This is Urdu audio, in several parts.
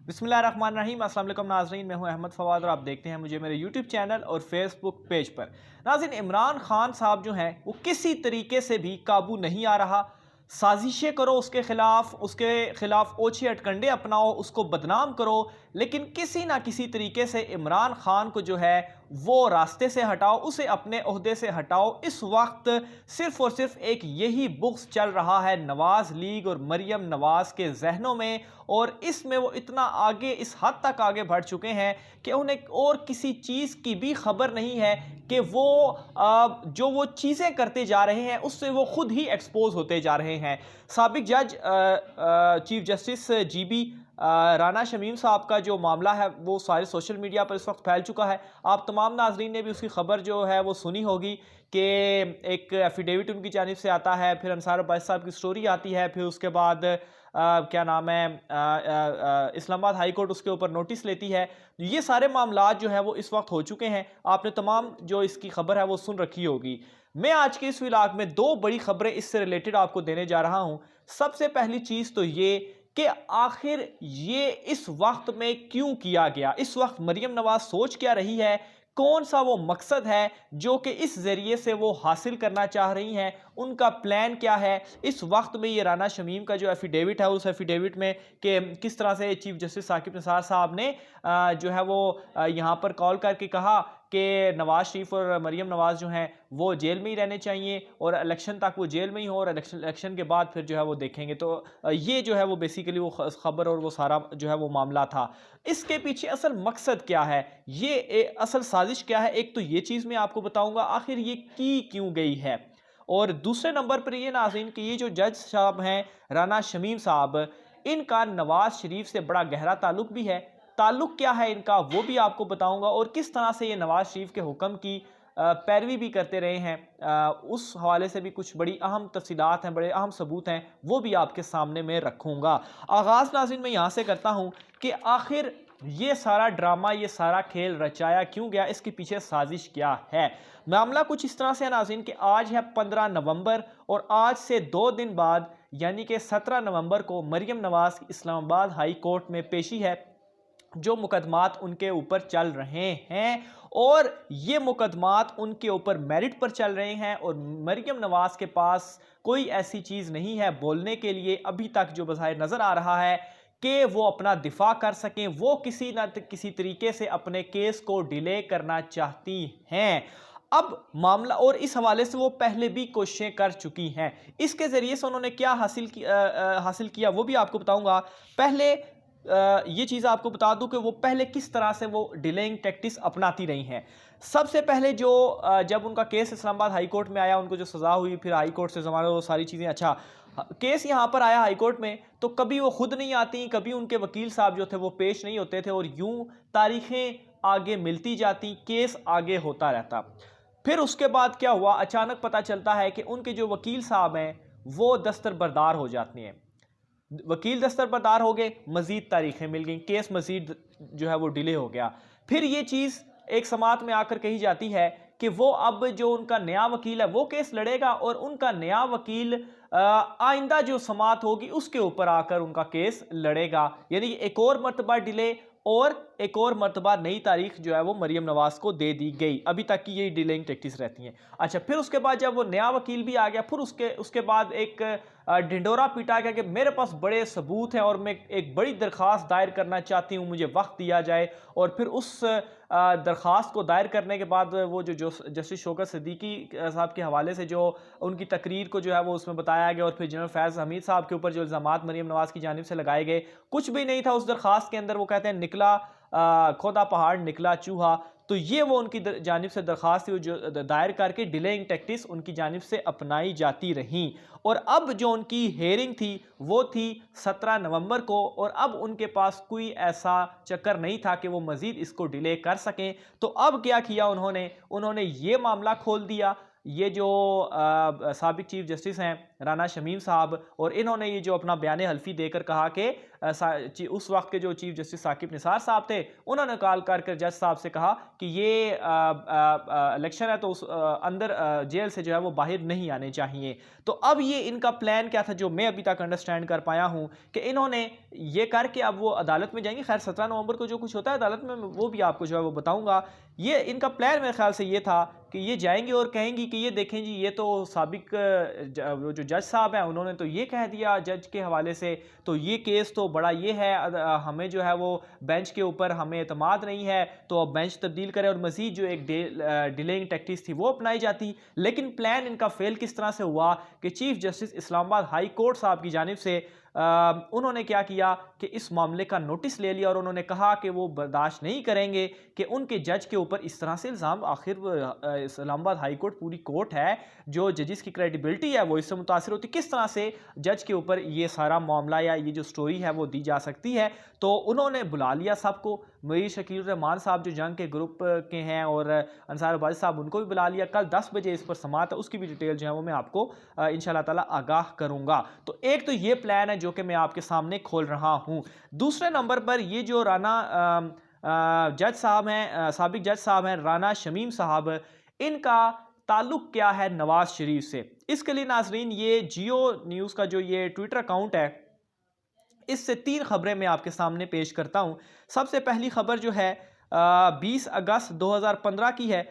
بسم اللہ الرحمن الرحیم۔ السلام علیکم ناظرین، میں ہوں احمد فواد اور آپ دیکھتے ہیں مجھے میرے یوٹیوب چینل اور فیس بک پیج پر۔ ناظرین، عمران خان صاحب جو ہیں وہ کسی طریقے سے بھی قابو نہیں آ رہا۔ سازشیں کرو اس کے خلاف اوچھے اٹکنڈے اپناؤ، اس کو بدنام کرو، لیکن کسی نہ کسی طریقے سے عمران خان کو جو ہے وہ راستے سے ہٹاؤ، اسے اپنے عہدے سے ہٹاؤ۔ اس وقت صرف اور صرف ایک یہی بغض چل رہا ہے نواز لیگ اور مریم نواز کے ذہنوں میں، اور اس میں وہ اتنا آگے، اس حد تک آگے بڑھ چکے ہیں کہ انہیں اور کسی چیز کی بھی خبر نہیں ہے کہ وہ جو وہ چیزیں کرتے جا رہے ہیں اس سے وہ خود ہی ایکسپوز ہوتے جا رہے ہیں۔ سابق جج chief justice G B Rana Shamim صاحب کا جو معاملہ ہے وہ سارے سوشل میڈیا پر اس وقت پھیل چکا ہے۔ آپ تمام ناظرین نے بھی اس کی خبر جو ہے وہ سنی ہوگی کہ ایک ایفیڈیوٹ ان کی جانب سے آتا ہے، پھر انصار عباس صاحب کی سٹوری آتی ہے، پھر اس کے بعد کیا نام ہے اسلام آباد ہائی کورٹ اس کے اوپر نوٹس لیتی ہے۔ یہ سارے معاملات جو ہیں وہ اس وقت ہو چکے ہیں، آپ نے تمام جو اس کی خبر ہے وہ سن رکھی ہوگی۔ میں آج کے اس ولاگ میں دو بڑی خبریں اس سے ریلیٹڈ آپ کو دینے جا رہا ہوں۔ سب سے پہلی چیز تو یہ کہ آخر یہ اس وقت میں کیوں کیا گیا، اس وقت مریم نواز سوچ کیا رہی ہے، کون سا وہ مقصد ہے جو کہ اس ذریعے سے وہ حاصل کرنا چاہ رہی ہیں، ان کا پلان کیا ہے۔ اس وقت میں یہ رانا شمیم کا جو ایفیڈیوٹ ہے، اس ایفیڈیوٹ میں کہ کس طرح سے چیف جسٹس ثاقب نثار صاحب نے جو ہے وہ یہاں پر کال کر کے کہا کہ نواز شریف اور مریم نواز جو ہیں وہ جیل میں ہی رہنے چاہیے اور الیکشن تک وہ جیل میں ہی ہوں، اور الیکشن کے بعد پھر جو ہے وہ دیکھیں گے۔ تو یہ جو ہے وہ بیسیکلی وہ خبر اور وہ سارا جو ہے وہ معاملہ تھا۔ اس کے پیچھے اصل مقصد کیا ہے، یہ اصل سازش کیا ہے، ایک تو یہ چیز میں آپ کو بتاؤں گا آخر یہ کی کیوں گئی ہے، اور دوسرے نمبر پر یہ ناظرین کہ یہ جو جج صاحب ہیں رانا شمیم صاحب، ان کا نواز شریف سے بڑا گہرا تعلق بھی ہے۔ تعلق کیا ہے ان کا وہ بھی آپ کو بتاؤں گا، اور کس طرح سے یہ نواز شریف کے حکم کی پیروی بھی کرتے رہے ہیں، اس حوالے سے بھی کچھ بڑی اہم تفصیلات ہیں، بڑے اہم ثبوت ہیں، وہ بھی آپ کے سامنے میں رکھوں گا۔ آغاز ناظرین میں یہاں سے کرتا ہوں کہ آخر یہ سارا ڈرامہ، یہ سارا کھیل رچایا کیوں گیا، اس کے پیچھے سازش کیا ہے۔ معاملہ کچھ اس طرح سے ہے ناظرین کہ آج ہے 15 نومبر، اور آج سے 2 دن بعد یعنی کہ 17 نومبر کو مریم نواز کی اسلام آباد ہائی کورٹ میں پیشی ہے۔ جو مقدمات ان کے اوپر چل رہے ہیں، اور یہ مقدمات ان کے اوپر میرٹ پر چل رہے ہیں، اور مریم نواز کے پاس کوئی ایسی چیز نہیں ہے بولنے کے لیے ابھی تک جو بظاہر نظر آ رہا ہے کہ وہ اپنا دفاع کر سکیں۔ وہ کسی نہ کسی طریقے سے اپنے کیس کو ڈیلے کرنا چاہتی ہیں۔ اب معاملہ، اور اس حوالے سے وہ پہلے بھی کوششیں کر چکی ہیں، اس کے ذریعے سے انہوں نے کیا حاصل کیا وہ بھی آپ کو بتاؤں گا۔ پہلے یہ چیز آپ کو بتا دوں کہ وہ پہلے کس طرح سے وہ ڈیلینگ ٹیکٹس اپناتی رہی ہیں۔ سب سے پہلے جب ان کا کیس اسلام آباد ہائی کورٹ میں آیا، ان کو جو سزا ہوئی، پھر ہائی کورٹ سے زمانہ، وہ ساری چیزیں، اچھا کیس یہاں پر آیا ہائی کورٹ میں تو کبھی وہ خود نہیں آتی، کبھی ان کے وکیل صاحب جو تھے وہ پیش نہیں ہوتے تھے، اور یوں تاریخیں آگے ملتی جاتی، کیس آگے ہوتا رہتا۔ پھر اس کے بعد کیا ہوا، اچانک پتہ چلتا ہے کہ ان کے جو وکیل صاحب ہیں وہ دستربردار ہو جاتے ہیں۔ وکیل دستربردار ہو گئے، مزید تاریخیں مل گئیں، کیس مزید جو ہے وہ ڈیلے ہو گیا۔ پھر یہ چیز ایک سماعت میں آ کر کہی جاتی ہے کہ وہ اب جو ان کا نیا وکیل ہے وہ کیس لڑے گا، اور ان کا نیا وکیل آئندہ جو سماعت ہوگی اس کے اوپر آ کر ان کا کیس لڑے گا، یعنی ایک اور مرتبہ ڈیلے، اور ایک اور مرتبہ نئی تاریخ جو ہے وہ مریم نواز کو دے دی گئی۔ ابھی تک کی یہی ڈیلنگ ٹیکٹس رہتی ہیں۔ اچھا، پھر اس کے بعد جب وہ نیا وکیل بھی آ گیا، پھر اس کے بعد ایک ڈھنڈورا پیٹا گیا کہ میرے پاس بڑے ثبوت ہیں اور میں ایک بڑی درخواست دائر کرنا چاہتی ہوں، مجھے وقت دیا جائے۔ اور پھر اس درخواست کو دائر کرنے کے بعد وہ جو جسٹس شوکت صدیقی صاحب کے حوالے سے جو ان کی تقریر کو جو ہے وہ اس میں بتایا گیا، اور پھر جنرل فیض حمید صاحب کے اوپر جو الزامات مریم نواز کی جانب سے لگائے گئے، کچھ بھی نہیں تھا اس درخواست کے اندر۔ وہ کہتے ہیں نکلا کھودا پہاڑ نکلا چوہا، تو یہ وہ ان کی جانب سے درخواست تھی جو دائر کر کے ڈیلنگ ٹیکٹس ان کی جانب سے اپنائی جاتی رہیں۔ اور اب جو ان کی ہیئرنگ تھی وہ تھی 17 نومبر کو، اور اب ان کے پاس کوئی ایسا چکر نہیں تھا کہ وہ مزید اس کو ڈیلے کر سکیں۔ تو اب کیا کیا انہوں نے یہ معاملہ کھول دیا۔ یہ جو سابق چیف جسٹس ہیں رانا شمیم صاحب، اور انہوں نے یہ جو اپنا بیان حلفی دے کر کہا کہ اس وقت کے جو چیف جسٹس ثاقب نثار صاحب تھے انہوں نے کال کر جج صاحب سے کہا کہ یہ الیکشن ہے تو اس اندر جیل سے جو ہے وہ باہر نہیں آنے چاہیے. تو اب یہ ان کا پلان کیا تھا جو میں ابھی تک انڈرسٹینڈ کر پایا ہوں کہ انہوں نے یہ کر کے اب وہ عدالت میں جائیں گے. خیر 17 نومبر کو جو کچھ ہوتا ہے عدالت میں وہ بھی آپ کو جو ہے وہ بتاؤں گا. یہ ان کا پلان میرے خیال سے یہ تھا کہ یہ جائیں گے اور کہیں گی کہ یہ دیکھیں جی یہ تو سابق جو جج صاحب ہیں انہوں نے تو یہ کہہ دیا جج کے حوالے سے، تو یہ کیس تو بڑا یہ ہے، ہمیں جو ہے وہ بینچ کے اوپر ہمیں اعتماد نہیں ہے تو اب بینچ تبدیل کرے، اور مزید جو ایک ڈیلینگ ٹیکٹکس تھی وہ اپنائی جاتی. لیکن پلان ان کا فیل کس طرح سے ہوا کہ چیف جسٹس اسلام آباد ہائی کورٹ صاحب کی جانب سے انہوں نے کیا کیا کہ اس معاملے کا نوٹس لے لیا، اور انہوں نے کہا کہ وہ برداشت نہیں کریں گے کہ ان کے جج کے اوپر اس طرح سے الزام. آخر اسلام آباد ہائی کورٹ پوری کورٹ ہے جو ججز کی کریڈیبلٹی ہے وہ اس سے متاثر ہوتی، کس طرح سے جج کے اوپر یہ سارا معاملہ یا یہ جو سٹوری ہے وہ دی جا سکتی ہے. تو انہوں نے بلا لیا سب کو، میر شکیل الرحمان صاحب جو جنگ کے گروپ کے ہیں اور انصار عباسی صاحب ان کو بھی بلا لیا. کل 10 بجے اس پر سماعت ہے، اس کی بھی ڈیٹیل جو ہے وہ میں آپ کو انشاءاللہ تعالی آگاہ کروں گا. تو ایک تو یہ پلان ہے جو کہ میں آپ کے سامنے کھول رہا ہوں. دوسرے نمبر پر یہ جو رانا جج صاحب ہیں، سابق جج صاحب ہیں رانا شمیم صاحب، ان کا تعلق کیا ہے نواز شریف سے. اس کے لیے ناظرین یہ جیو نیوز کا جو یہ ٹویٹر اکاؤنٹ ہے اس سے 3 خبریں میں آپ کے سامنے پیش کرتا ہوں. سب سے پہلی خبر جو ہے 20 اگست 2015 کی ہے.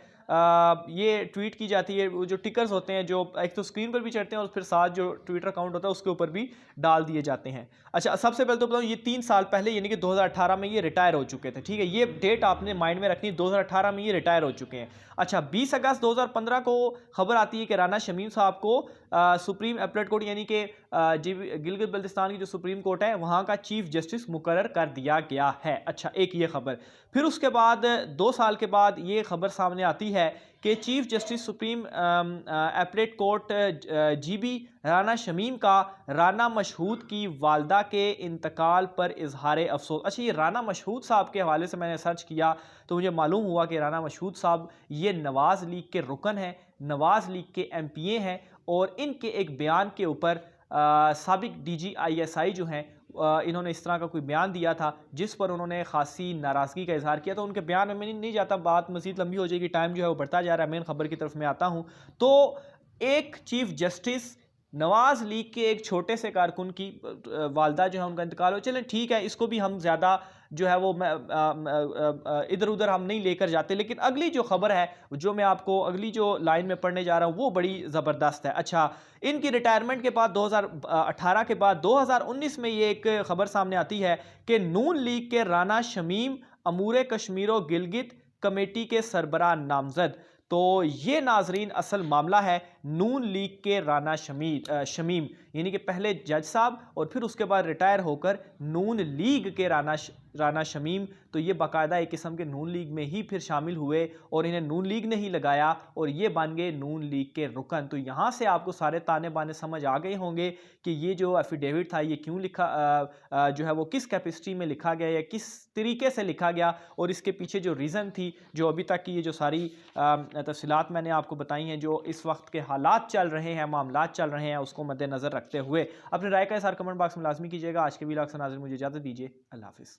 یہ ٹویٹ کی جاتی ہے، وہ جو ٹکرز ہوتے ہیں جو ایک تو سکرین پر بھی چڑھتے ہیں اور پھر ساتھ جو ٹویٹر اکاؤنٹ ہوتا ہے اس کے اوپر بھی ڈال دیے جاتے ہیں. اچھا سب سے پہلے تو بتاؤں یہ 3 سال پہلے یعنی کہ 2018 میں یہ ریٹائر ہو چکے تھے. ٹھیک ہے، یہ ڈیٹ آپ نے مائنڈ میں رکھنی، 2018 میں یہ ریٹائر ہو چکے ہیں. اچھا 20 اگست 2015 کو خبر آتی ہے کہ رانا شمیم صاحب کو سپریم اپلیٹ کورٹ یعنی کہ گلگت بلتستان کی جو سپریم کورٹ ہے وہاں کا چیف جسٹس مقرر کر دیا گیا ہے. اچھا ایک یہ خبر. پھر اس کے بعد 2 سال کے بعد یہ خبر سامنے آتی ہے کہ chief justice supreme appellate court G B Rana Shamim کا رانا مشہود کی والدہ کے انتقال پر اظہار افسوس. اچھا یہ رانا مشہود صاحب کے حوالے سے میں نے سرچ کیا تو مجھے معلوم ہوا کہ رانا مشہود صاحب یہ نواز لیگ کے رکن ہیں، نواز لیگ کے ایم پی اے ہیں، اور ان کے ایک بیان کے اوپر سابق D G I S I جو ہیں انہوں نے اس طرح کا کوئی بیان دیا تھا جس پر انہوں نے خاصی ناراضگی کا اظہار کیا. تو ان کے بیان میں نہیں جاتا، بات مزید لمبی ہو جائے گی، ٹائم جو ہے وہ بڑھتا جا رہا ہے. مین خبر کی طرف میں آتا ہوں. تو ایک چیف جسٹس نواز لیگ کے ایک چھوٹے سے کارکن کی والدہ جو ہے ان کا انتقال ہو. چلیں ٹھیک ہے، اس کو بھی ہم زیادہ جو ہے وہ ادھر ادھر ہم نہیں لے کر جاتے. لیکن اگلی جو خبر ہے جو میں آپ کو اگلی جو لائن میں پڑھنے جا رہا ہوں وہ بڑی زبردست ہے. اچھا ان کی ریٹائرمنٹ کے بعد 2018 کے بعد 2019 میں یہ ایک خبر سامنے آتی ہے کہ نون لیگ کے رانا شمیم امور کشمیر و گلگت کمیٹی کے سربراہ نامزد. تو یہ ناظرین اصل معاملہ ہے نون لیگ کے رانا شمیم یعنی کہ پہلے جج صاحب اور پھر اس کے بعد ریٹائر ہو کر نون لیگ کے رانا شمیم. تو یہ باقاعدہ ایک قسم کے نون لیگ میں ہی پھر شامل ہوئے اور انہیں نون لیگ نے ہی لگایا اور یہ بن گئے نون لیگ کے رکن. تو یہاں سے آپ کو سارے تانے بانے سمجھ آ گئے ہوں گے کہ یہ جو ایفیڈیوٹ تھا یہ کیوں لکھا جو ہے وہ کس کیپیسٹی میں لکھا گیا یا کس طریقے سے لکھا گیا اور اس کے پیچھے جو ریزن تھی جو ابھی تک کی یہ جو ساری تفصیلات میں نے آپ کو بتائی ہیں جو اس وقت کے حالات چل رہے ہیں، معاملات چل رہے ہیں، اس کو مد نظر رکھتے ہوئے اپنے رائے کا اظہار کمنٹ باکس میں لازمی کیجیے گا. آج کے ویلاگ سے ناظرین مجھے اجازت دیجیے. اللہ حافظ.